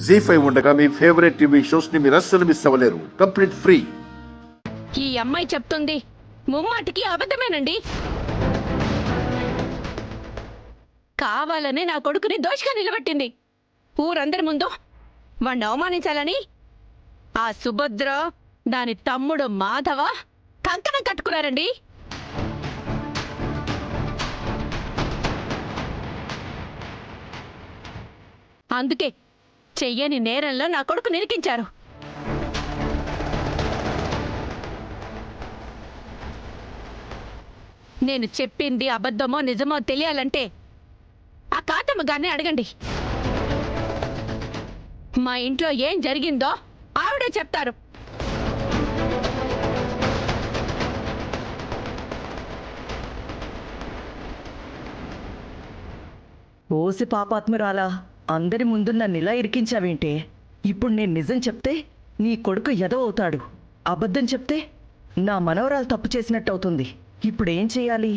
జీ5 ఉండగా మీ favourite TV shows ని మీరు అస్సలు మిస్ అవ్వలేరు. Complete free. ఈ అమ్మాయి చెప్తుంది ముమ్మాటికి అబద్ధమేనండి. కావాలనే నా కొడుకుని దోషగా నిలబెట్టింది. ఊరందరి ముందు వాణ్ణి అవమానించాలని ఆ సుభద్ర, దాని తమ్ముడు మాధవ కంకణం కట్టుకున్నారండి. అందుకే చెయ్యని నేరంలో నా కొడుకు నిరికించారు. నేను చెప్పింది అబద్ధమో నిజమో తెలియాలంటే ఆ కాతమ్మ గారిని అడగండి. మా ఇంట్లో ఏం జరిగిందో ఆవిడే చెప్తారు. ఓసి పాపాత్మురాలా, అందరి ముందు నన్ను ఇలా ఇరికించావేంటే? ఇప్పుడు నేను నిజం చెప్తే నీ కొడుకు ఎదవవుతాడు, అబద్ధం చెప్తే నా మనవరాలు తప్పు చేసినట్టు అవుతుంది. ఇప్పుడేం చేయాలి?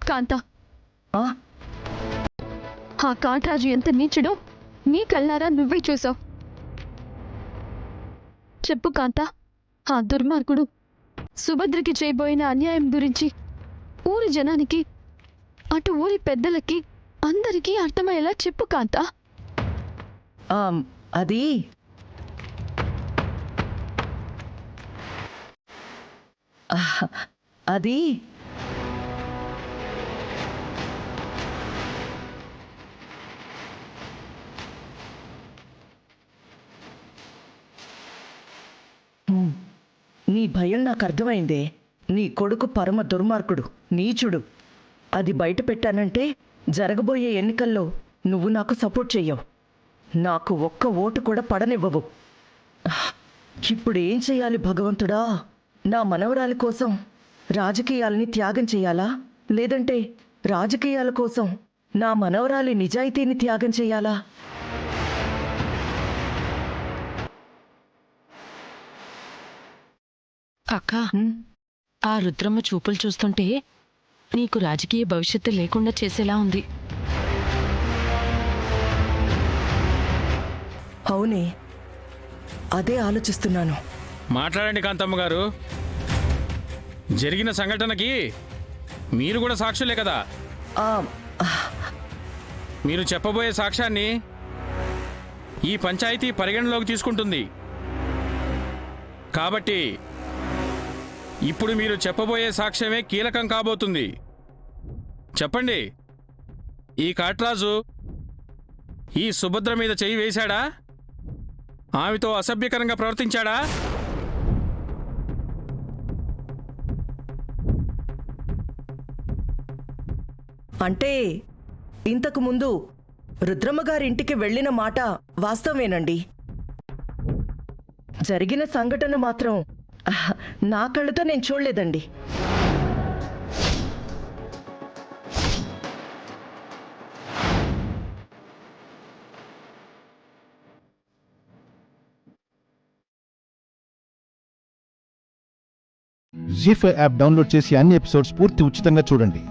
కాంత, ఆ? ఆ కాంతరాజు ఎంత నీచుడో నీ కళ్ళారా నువ్వే చూసావు. చెప్పు కాంత, ఆ దుర్మార్గుడు సుభద్రకి చేయబోయిన అన్యాయం గురించి ఊరి జనానికి, అటు ఊరి పెద్దలకి అందరికీ అర్థమయ్యేలా చెప్పు కాంత. అది అది నీ భయం నాకు అర్థమైందే. నీ కొడుకు పరమ దుర్మార్గుడు, నీచుడు. అది బయట పెట్టానంటే జరగబోయే ఎన్నికల్లో నువ్వు నాకు సపోర్ట్ చెయ్యవు, నాకు ఒక్క ఓటు కూడా పడనివ్వవు. ఇప్పుడు ఏం చెయ్యాలి భగవంతుడా? నా మనవరాలి కోసం రాజకీయాలని త్యాగం చెయ్యాలా, లేదంటే రాజకీయాల కోసం నా మనవరాలి నిజాయితీని త్యాగం చెయ్యాలా? అక్క, ఆ రుద్రమ్మ చూపులు చూస్తుంటే నీకు రాజకీయ భవిష్యత్తు లేకుండా చేసేలా ఉంది. అవునే, అదే ఆలోచిస్తున్నాను. మాట్లాడండి కాంతమ్మ గారు. జరిగిన సంఘటనకి మీరు కూడా సాక్షులే కదా. మీరు చెప్పబోయే సాక్ష్యాన్ని ఈ పంచాయతీ పరిగణలోకి తీసుకుంటుంది. కాబట్టి ఇప్పుడు మీరు చెప్పబోయే సాక్ష్యమే కీలకం కాబోతుంది. చెప్పండి, ఈ కాట్రాజు ఈ సుభద్ర మీద చెయ్యి వేశాడా? ఆమెతో అసభ్యకరంగా ప్రవర్తించాడా? అంటే ఇంతకు ముందు రుద్రమ్మ గారింటికి వెళ్ళిన మాట వాస్తవేనండి. జరిగిన సంఘటన మాత్రం నా కళ్ళతో నేను చూడలేదండి. జీ5 యాప్ డౌన్లోడ్ చేసి అన్ని ఎపిసోడ్స్ పూర్తి ఉచితంగా చూడండి.